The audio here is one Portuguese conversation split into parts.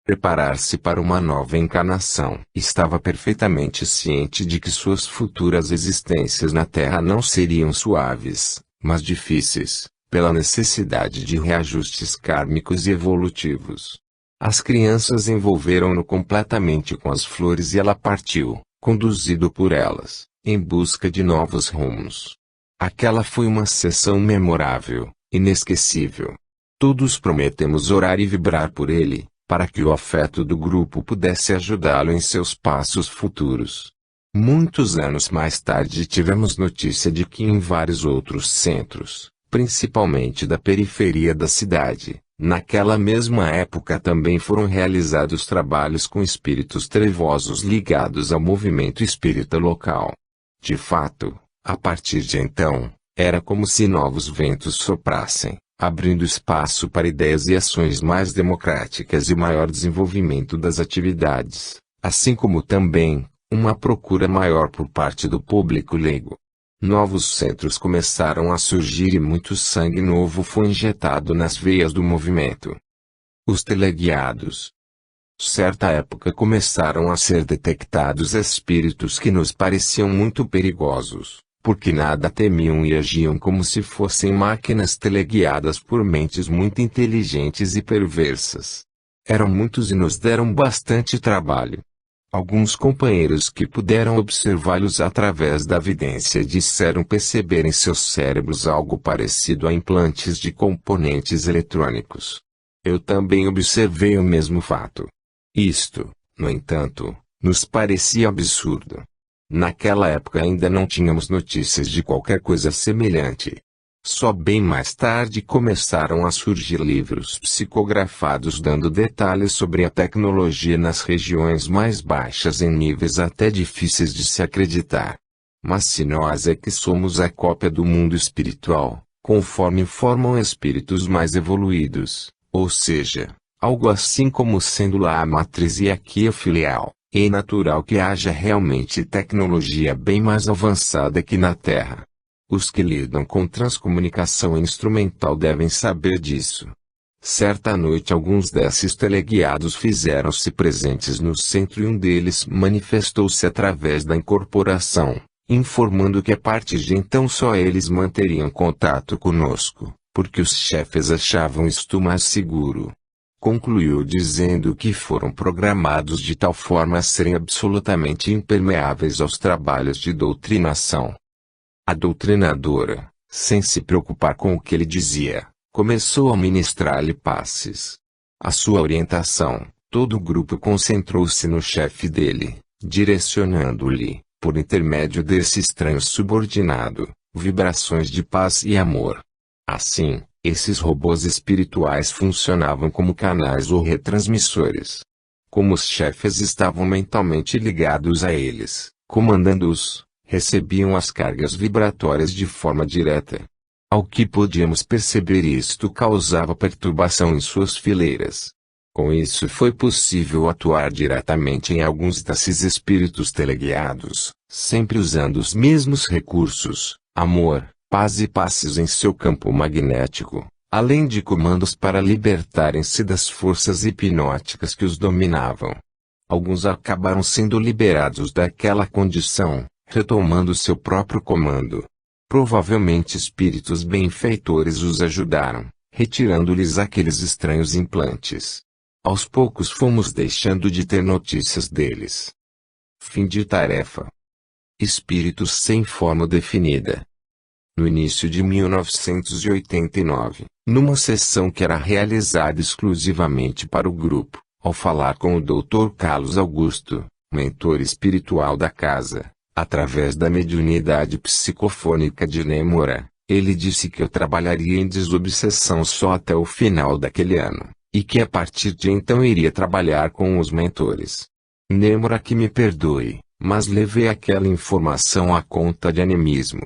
preparar-se para uma nova encarnação. Estava perfeitamente ciente de que suas futuras existências na Terra não seriam suaves, mas difíceis, pela necessidade de reajustes kármicos e evolutivos. As crianças envolveram-no completamente com as flores e ela partiu, conduzido por elas, em busca de novos rumos. Aquela foi uma sessão memorável, inesquecível. Todos prometemos orar e vibrar por ele, para que o afeto do grupo pudesse ajudá-lo em seus passos futuros. Muitos anos mais tarde tivemos notícia de que em vários outros centros, principalmente da periferia da cidade, naquela mesma época também foram realizados trabalhos com espíritos trevosos ligados ao movimento espírita local. De fato, a partir de então, era como se novos ventos soprassem, abrindo espaço para ideias e ações mais democráticas e maior desenvolvimento das atividades, assim como também, uma procura maior por parte do público leigo. Novos centros começaram a surgir e muito sangue novo foi injetado nas veias do movimento. Os teleguiados. Certa época começaram a ser detectados espíritos que nos pareciam muito perigosos, porque nada temiam e agiam como se fossem máquinas teleguiadas por mentes muito inteligentes e perversas. Eram muitos e nos deram bastante trabalho. Alguns companheiros que puderam observá-los através da vidência disseram perceber em seus cérebros algo parecido a implantes de componentes eletrônicos. Eu também observei o mesmo fato. Isto, no entanto, nos parecia absurdo. Naquela época ainda não tínhamos notícias de qualquer coisa semelhante. Só bem mais tarde começaram a surgir livros psicografados dando detalhes sobre a tecnologia nas regiões mais baixas em níveis até difíceis de se acreditar. Mas se nós é que somos a cópia do mundo espiritual, conforme informam espíritos mais evoluídos, ou seja, algo assim como sendo lá a matriz e aqui a filial, é natural que haja realmente tecnologia bem mais avançada que na Terra. Os que lidam com transcomunicação instrumental devem saber disso. Certa noite alguns desses teleguiados fizeram-se presentes no centro e um deles manifestou-se através da incorporação, informando que a partir de então só eles manteriam contato conosco, porque os chefes achavam isto mais seguro. Concluiu dizendo que foram programados de tal forma a serem absolutamente impermeáveis aos trabalhos de doutrinação. A doutrinadora, sem se preocupar com o que ele dizia, começou a ministrar-lhe passes. A sua orientação, todo o grupo concentrou-se no chefe dele, direcionando-lhe, por intermédio desse estranho subordinado, vibrações de paz e amor. Assim, esses robôs espirituais funcionavam como canais ou retransmissores. Como os chefes estavam mentalmente ligados a eles, comandando-os, recebiam as cargas vibratórias de forma direta. Ao que podíamos perceber, isto causava perturbação em suas fileiras. Com isso foi possível atuar diretamente em alguns desses espíritos teleguiados, sempre usando os mesmos recursos, amor, paz e passes em seu campo magnético, além de comandos para libertarem-se das forças hipnóticas que os dominavam. Alguns acabaram sendo liberados daquela condição, retomando seu próprio comando. Provavelmente espíritos benfeitores os ajudaram, retirando-lhes aqueles estranhos implantes. Aos poucos fomos deixando de ter notícias deles. Fim de tarefa. Espíritos sem forma definida. No início de 1989, numa sessão que era realizada exclusivamente para o grupo, ao falar com o Dr. Carlos Augusto, mentor espiritual da casa, através da mediunidade psicofônica de Nêmora, ele disse que eu trabalharia em desobsessão só até o final daquele ano, e que a partir de então iria trabalhar com os mentores. Nêmora que me perdoe, mas levei aquela informação à conta de animismo.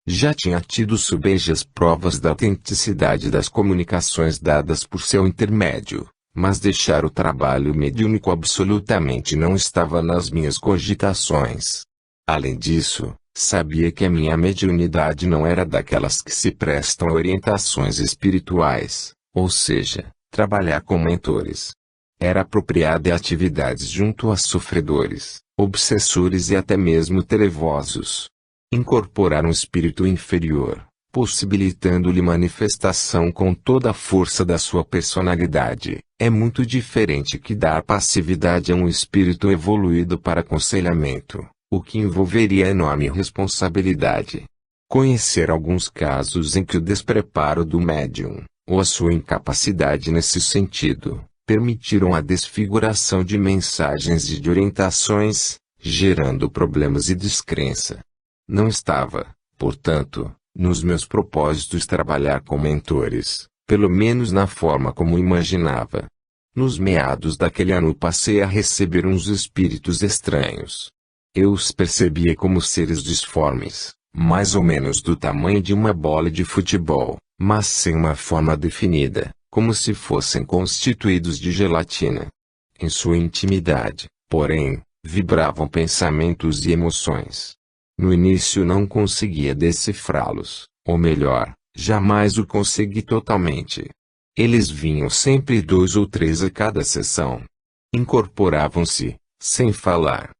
Já tinha tido subejas provas da autenticidade das comunicações dadas por seu intermédio, mas deixar o trabalho mediúnico absolutamente não estava nas minhas cogitações. Além disso, sabia que a minha mediunidade não era daquelas que se prestam a orientações espirituais, ou seja, trabalhar com mentores. Era apropriada a atividades junto a sofredores, obsessores e até mesmo trevosos. Incorporar um espírito inferior, possibilitando-lhe manifestação com toda a força da sua personalidade, é muito diferente que dar passividade a um espírito evoluído para aconselhamento, o que envolveria enorme responsabilidade. Conhecer alguns casos em que o despreparo do médium, ou a sua incapacidade nesse sentido, permitiram a desfiguração de mensagens e de orientações, gerando problemas e descrença. Não estava, portanto, nos meus propósitos trabalhar com mentores, pelo menos na forma como imaginava. Nos meados daquele ano passei a receber uns espíritos estranhos. Eu os percebia como seres disformes, mais ou menos do tamanho de uma bola de futebol, mas sem uma forma definida, como se fossem constituídos de gelatina. Em sua intimidade, porém, vibravam pensamentos e emoções. No início não conseguia decifrá-los, ou melhor, jamais o consegui totalmente. Eles vinham sempre 2 ou 3 a cada sessão. Incorporavam-se, sem falar.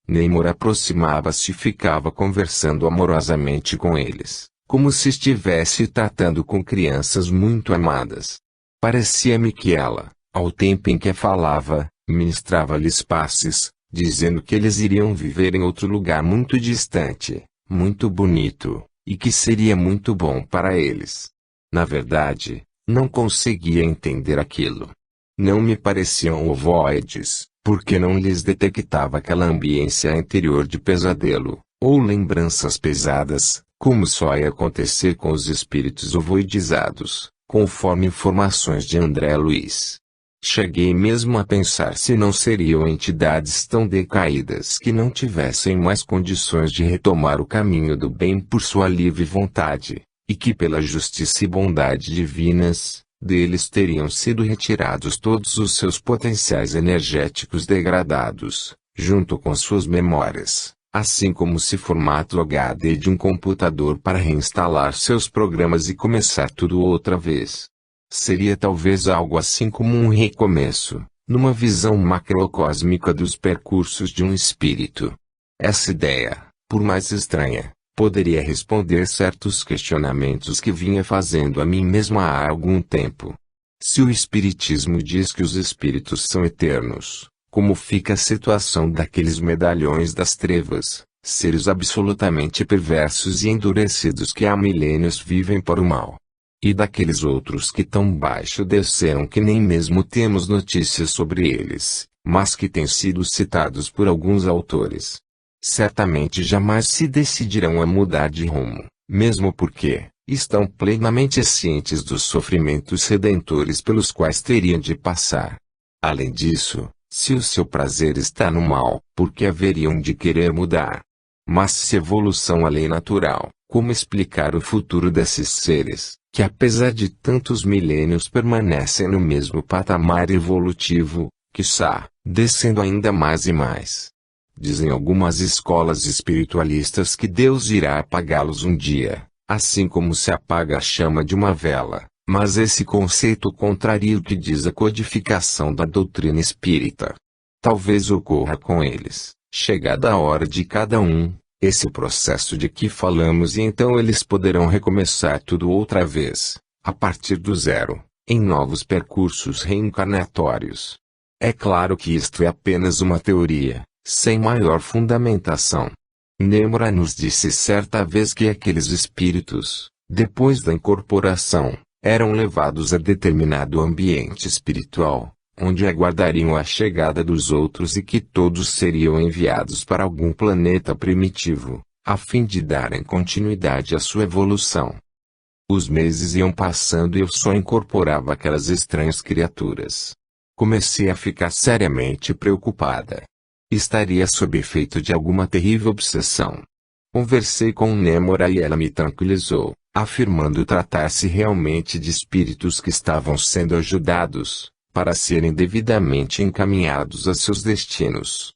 Neymar aproximava-se e ficava conversando amorosamente com eles, como se estivesse tratando com crianças muito amadas. Parecia-me que ela, ao tempo em que falava, ministrava-lhes passes, dizendo que eles iriam viver em outro lugar muito distante, muito bonito, e que seria muito bom para eles. Na verdade, não conseguia entender aquilo. Não me pareciam ovoides, porque não lhes detectava aquela ambiência interior de pesadelo, ou lembranças pesadas, como só ia acontecer com os espíritos ovoidizados, conforme informações de André Luiz. Cheguei mesmo a pensar se não seriam entidades tão decaídas que não tivessem mais condições de retomar o caminho do bem por sua livre vontade, e que pela justiça e bondade divinas, deles teriam sido retirados todos os seus potenciais energéticos degradados, junto com suas memórias, assim como se formato HD de um computador para reinstalar seus programas e começar tudo outra vez. Seria talvez algo assim como um recomeço, numa visão macrocósmica dos percursos de um espírito. Essa ideia, por mais estranha, poderia responder certos questionamentos que vinha fazendo a mim mesma há algum tempo. Se o Espiritismo diz que os espíritos são eternos, como fica a situação daqueles medalhões das trevas, seres absolutamente perversos e endurecidos que há milênios vivem para o mal? E daqueles outros que tão baixo desceram que nem mesmo temos notícias sobre eles, mas que têm sido citados por alguns autores? Certamente jamais se decidirão a mudar de rumo, mesmo porque estão plenamente cientes dos sofrimentos redentores pelos quais teriam de passar. Além disso, se o seu prazer está no mal, por que haveriam de querer mudar? Mas se evolução é lei natural, como explicar o futuro desses seres, que apesar de tantos milênios permanecem no mesmo patamar evolutivo, quiçá, descendo ainda mais e mais? Dizem algumas escolas espiritualistas que Deus irá apagá-los um dia, assim como se apaga a chama de uma vela, mas esse conceito contraria o que diz a codificação da doutrina espírita. Talvez ocorra com eles, chegada a hora de cada um, esse processo de que falamos e então eles poderão recomeçar tudo outra vez, a partir do zero, em novos percursos reencarnatórios. É claro que isto é apenas uma teoria, sem maior fundamentação. Nemora nos disse certa vez que aqueles espíritos, depois da incorporação, eram levados a determinado ambiente espiritual, onde aguardariam a chegada dos outros e que todos seriam enviados para algum planeta primitivo, a fim de darem continuidade à sua evolução. Os meses iam passando e eu só incorporava aquelas estranhas criaturas. Comecei a ficar seriamente preocupada. Estaria sob efeito de alguma terrível obsessão. Conversei com Nemora e ela me tranquilizou, afirmando tratar-se realmente de espíritos que estavam sendo ajudados, para serem devidamente encaminhados a seus destinos.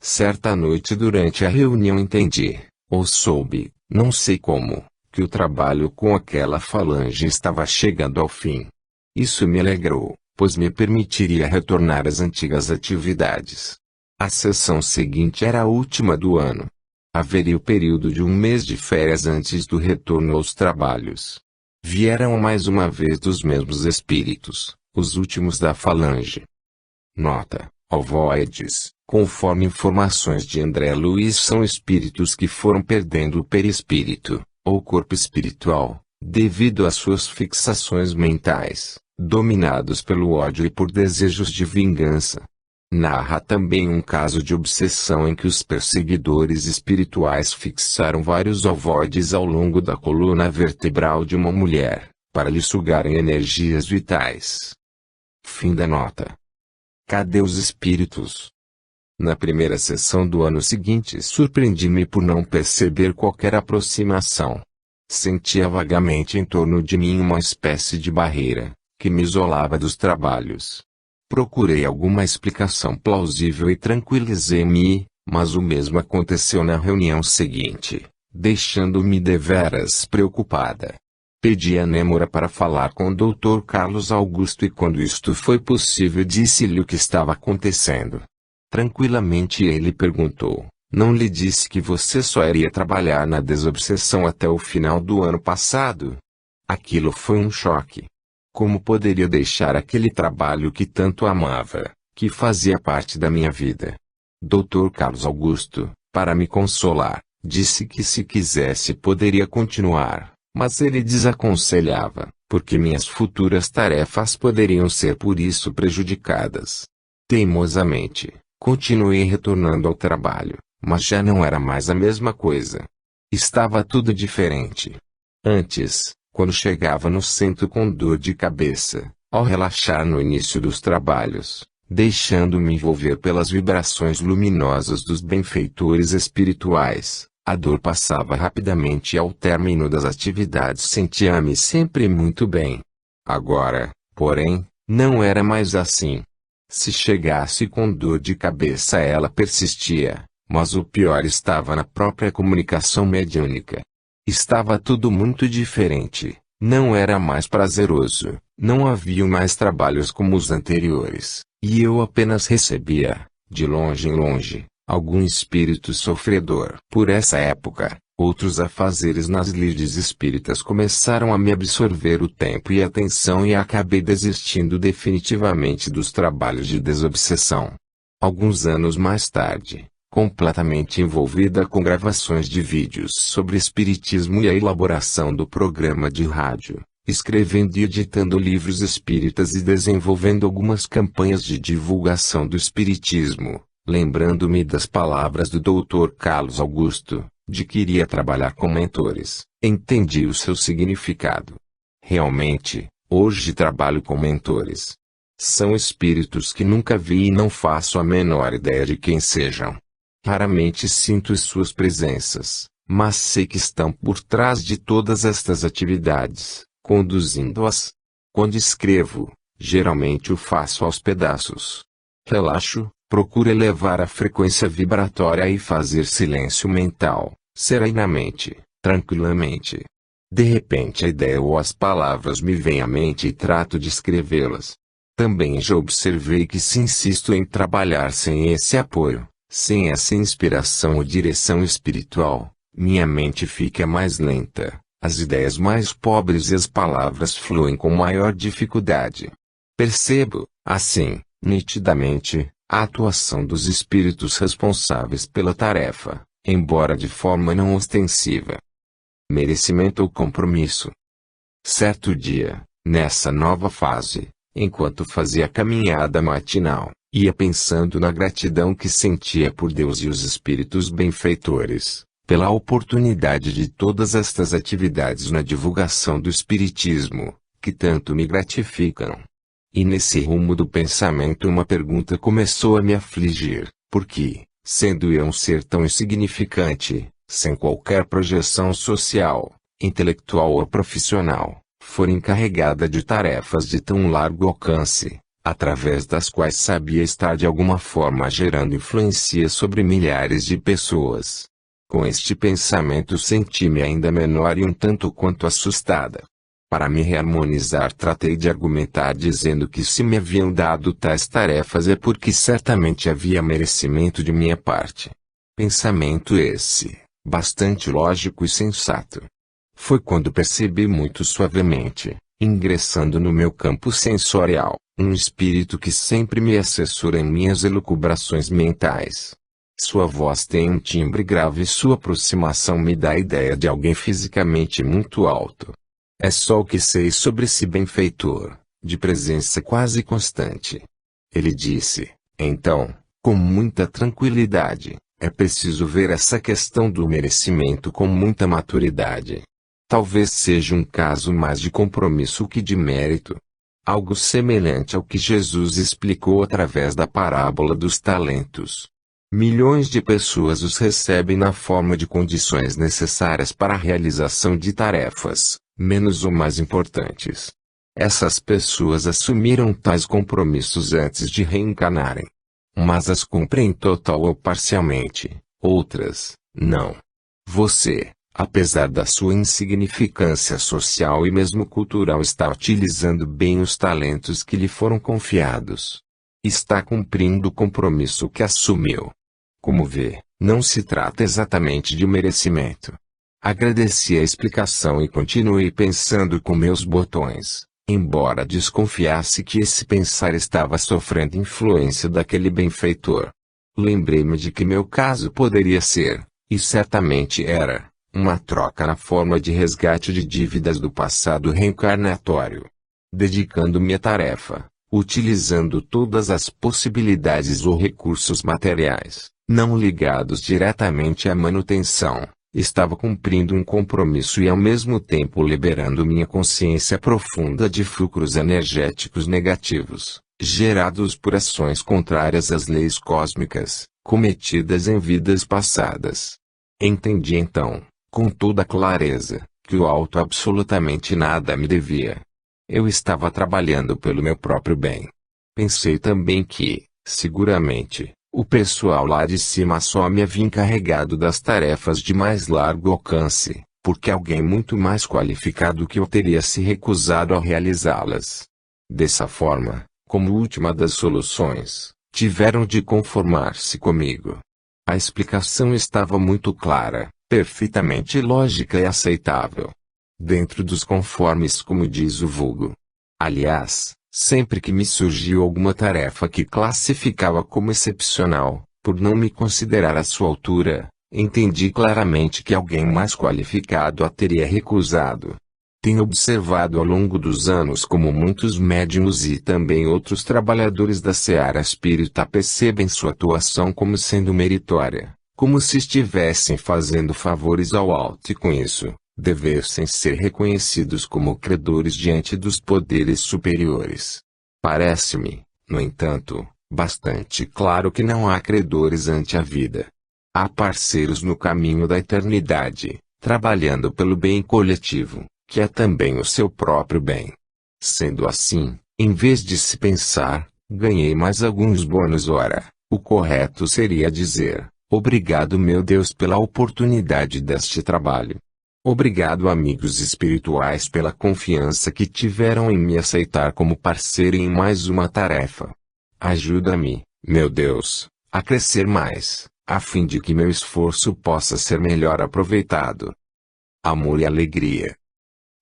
Certa noite durante a reunião entendi, ou soube, não sei como, que o trabalho com aquela falange estava chegando ao fim. Isso me alegrou, pois me permitiria retornar às antigas atividades. A sessão seguinte era a última do ano. Haveria o período de um mês de férias antes do retorno aos trabalhos. Vieram mais uma vez dos mesmos espíritos, os últimos da falange. Nota: ovoides, conforme informações de André Luiz, são espíritos que foram perdendo o perispírito, ou corpo espiritual, devido às suas fixações mentais, dominados pelo ódio e por desejos de vingança. Narra também um caso de obsessão em que os perseguidores espirituais fixaram vários ovoides ao longo da coluna vertebral de uma mulher, para lhe sugarem energias vitais. Fim da nota. Cadê os espíritos? Na primeira sessão do ano seguinte, surpreendi-me por não perceber qualquer aproximação. Sentia vagamente em torno de mim uma espécie de barreira, que me isolava dos trabalhos. Procurei alguma explicação plausível e tranquilizei-me, mas o mesmo aconteceu na reunião seguinte, deixando-me deveras preocupada. Pedi a Nêmora para falar com o Dr. Carlos Augusto e quando isto foi possível disse-lhe o que estava acontecendo. Tranquilamente ele perguntou: não lhe disse que você só iria trabalhar na desobsessão até o final do ano passado? Aquilo foi um choque. Como poderia deixar aquele trabalho que tanto amava, que fazia parte da minha vida? Dr. Carlos Augusto, para me consolar, disse que se quisesse poderia continuar, mas ele desaconselhava, porque minhas futuras tarefas poderiam ser por isso prejudicadas. Teimosamente, continuei retornando ao trabalho, mas já não era mais a mesma coisa. Estava tudo diferente. Antes, quando chegava no centro com dor de cabeça, ao relaxar no início dos trabalhos, deixando-me envolver pelas vibrações luminosas dos benfeitores espirituais, a dor passava rapidamente e ao término das atividades sentia-me sempre muito bem. Agora, porém, não era mais assim. Se chegasse com dor de cabeça ela persistia, mas o pior estava na própria comunicação mediúnica. Estava tudo muito diferente, não era mais prazeroso, não havia mais trabalhos como os anteriores, e eu apenas recebia, de longe em longe, algum espírito sofredor. Por essa época, outros afazeres nas lides espíritas começaram a me absorver o tempo e a atenção e acabei desistindo definitivamente dos trabalhos de desobsessão. Alguns anos mais tarde, completamente envolvida com gravações de vídeos sobre espiritismo e a elaboração do programa de rádio, escrevendo e editando livros espíritas e desenvolvendo algumas campanhas de divulgação do espiritismo, lembrando-me das palavras do Dr. Carlos Augusto, de que iria trabalhar com mentores, entendi o seu significado. Realmente, hoje trabalho com mentores. São espíritos que nunca vi e não faço a menor ideia de quem sejam. Raramente sinto suas presenças, mas sei que estão por trás de todas estas atividades, conduzindo-as. Quando escrevo, geralmente o faço aos pedaços. Relaxo, procuro elevar a frequência vibratória e fazer silêncio mental, serenamente, tranquilamente. De repente a ideia ou as palavras me vêm à mente e trato de escrevê-las. Também já observei que se insisto em trabalhar sem esse apoio, sem essa inspiração ou direção espiritual, minha mente fica mais lenta, as ideias mais pobres e as palavras fluem com maior dificuldade. Percebo, assim, nitidamente, a atuação dos espíritos responsáveis pela tarefa, embora de forma não ostensiva. Merecimento ou compromisso. Certo dia, nessa nova fase, enquanto fazia a caminhada matinal, ia pensando na gratidão que sentia por Deus e os espíritos benfeitores, pela oportunidade de todas estas atividades na divulgação do espiritismo, que tanto me gratificam. E nesse rumo do pensamento uma pergunta começou a me afligir, porque, sendo eu um ser tão insignificante, sem qualquer projeção social, intelectual ou profissional, for encarregada de tarefas de tão largo alcance, através das quais sabia estar de alguma forma gerando influência sobre milhares de pessoas. Com este pensamento senti-me ainda menor e um tanto quanto assustada. Para me reharmonizar, tratei de argumentar dizendo que se me haviam dado tais tarefas é porque certamente havia merecimento de minha parte. Pensamento esse, bastante lógico e sensato. Foi quando percebi muito suavemente, ingressando no meu campo sensorial, um espírito que sempre me assessora em minhas elucubrações mentais. Sua voz tem um timbre grave e sua aproximação me dá a ideia de alguém fisicamente muito alto. É só o que sei sobre esse benfeitor, de presença quase constante. Ele disse, então, com muita tranquilidade, é preciso ver essa questão do merecimento com muita maturidade. Talvez seja um caso mais de compromisso que de mérito. Algo semelhante ao que Jesus explicou através da parábola dos talentos. Milhões de pessoas os recebem na forma de condições necessárias para a realização de tarefas, menos ou mais importantes. Essas pessoas assumiram tais compromissos antes de reencarnarem. Umas as cumprem total ou parcialmente, outras, não. Você, apesar da sua insignificância social e mesmo cultural, está utilizando bem os talentos que lhe foram confiados. Está cumprindo o compromisso que assumiu. Como vê, não se trata exatamente de merecimento. Agradeci a explicação e continuei pensando com meus botões, embora desconfiasse que esse pensar estava sofrendo influência daquele benfeitor. Lembrei-me de que meu caso poderia ser, e certamente era, uma troca na forma de resgate de dívidas do passado reencarnatório. Dedicando-me à tarefa, utilizando todas as possibilidades ou recursos materiais, não ligados diretamente à manutenção, estava cumprindo um compromisso e ao mesmo tempo liberando minha consciência profunda de fulcros energéticos negativos, gerados por ações contrárias às leis cósmicas, cometidas em vidas passadas. Entendi então, com toda clareza, que o alto absolutamente nada me devia. Eu estava trabalhando pelo meu próprio bem. Pensei também que, seguramente, o pessoal lá de cima só me havia encarregado das tarefas de mais largo alcance, porque alguém muito mais qualificado que eu teria se recusado a realizá-las. Dessa forma, como última das soluções, tiveram de conformar-se comigo. A explicação estava muito clara, perfeitamente lógica e aceitável. Dentro dos conformes, como diz o vulgo. Aliás, sempre que me surgiu alguma tarefa que classificava como excepcional, por não me considerar à sua altura, entendi claramente que alguém mais qualificado a teria recusado. Tenho observado ao longo dos anos como muitos médiuns e também outros trabalhadores da seara espírita percebem sua atuação como sendo meritória, como se estivessem fazendo favores ao alto e com isso, devessem ser reconhecidos como credores diante dos poderes superiores. Parece-me, no entanto, bastante claro que não há credores ante a vida. Há parceiros no caminho da eternidade, trabalhando pelo bem coletivo, que é também o seu próprio bem. Sendo assim, em vez de se pensar, ganhei mais alguns bônus. Ora, o correto seria dizer, obrigado meu Deus pela oportunidade deste trabalho. Obrigado amigos espirituais pela confiança que tiveram em me aceitar como parceiro em mais uma tarefa. Ajuda-me, meu Deus, a crescer mais, a fim de que meu esforço possa ser melhor aproveitado. Amor e alegria.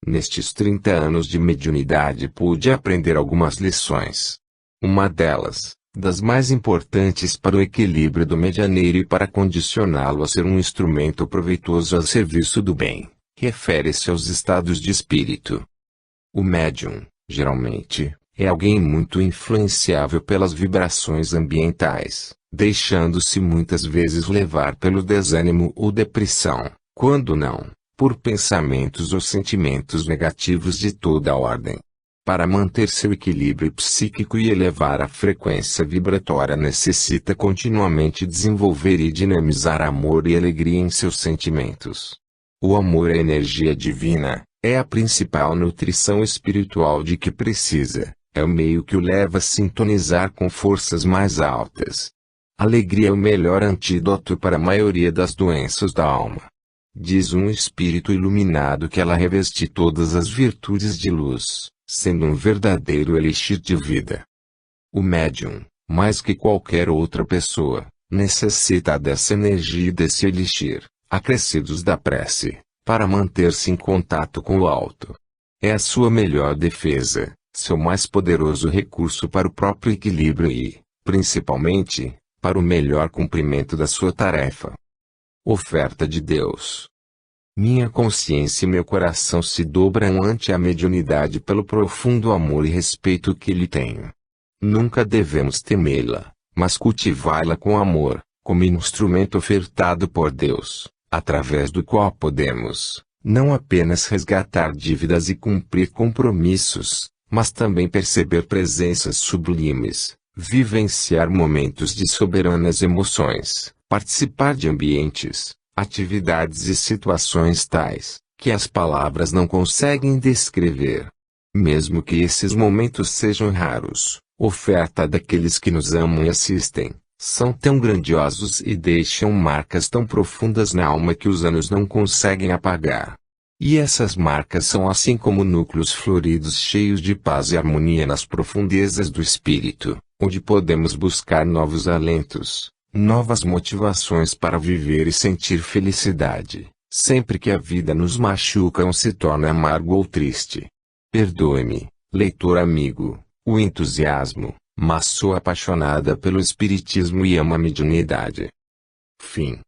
Nestes 30 anos de mediunidade pude aprender algumas lições. Uma delas, das mais importantes para o equilíbrio do medianeiro e para condicioná-lo a ser um instrumento proveitoso a serviço do bem, refere-se aos estados de espírito. O médium, geralmente, é alguém muito influenciável pelas vibrações ambientais, deixando-se muitas vezes levar pelo desânimo ou depressão, quando não, por pensamentos ou sentimentos negativos de toda a ordem. Para manter seu equilíbrio psíquico e elevar a frequência vibratória necessita continuamente desenvolver e dinamizar amor e alegria em seus sentimentos. O amor é energia divina, é a principal nutrição espiritual de que precisa, é o meio que o leva a sintonizar com forças mais altas. A alegria é o melhor antídoto para a maioria das doenças da alma. diz um espírito iluminado que ela reveste todas as virtudes de luz, sendo um verdadeiro elixir de vida. O médium, mais que qualquer outra pessoa, necessita dessa energia e desse elixir, acrescidos da prece, para manter-se em contato com o alto. É a sua melhor defesa, seu mais poderoso recurso para o próprio equilíbrio e, principalmente, para o melhor cumprimento da sua tarefa. Oferta de Deus. Minha consciência e meu coração se dobram ante a mediunidade pelo profundo amor e respeito que lhe tenho. Nunca devemos temê-la, mas cultivá-la com amor, como instrumento ofertado por Deus, através do qual podemos, não apenas resgatar dívidas e cumprir compromissos, mas também perceber presenças sublimes, vivenciar momentos de soberanas emoções, participar de ambientes, atividades e situações tais, que as palavras não conseguem descrever. Mesmo que esses momentos sejam raros, oferta daqueles que nos amam e assistem, são tão grandiosos e deixam marcas tão profundas na alma que os anos não conseguem apagar. E essas marcas são assim como núcleos floridos cheios de paz e harmonia nas profundezas do espírito, onde podemos buscar novos alentos, novas motivações para viver e sentir felicidade, sempre que a vida nos machuca ou se torna amargo ou triste. Perdoe-me, leitor amigo, o entusiasmo, mas sou apaixonada pelo espiritismo e amo a mediunidade. Fim.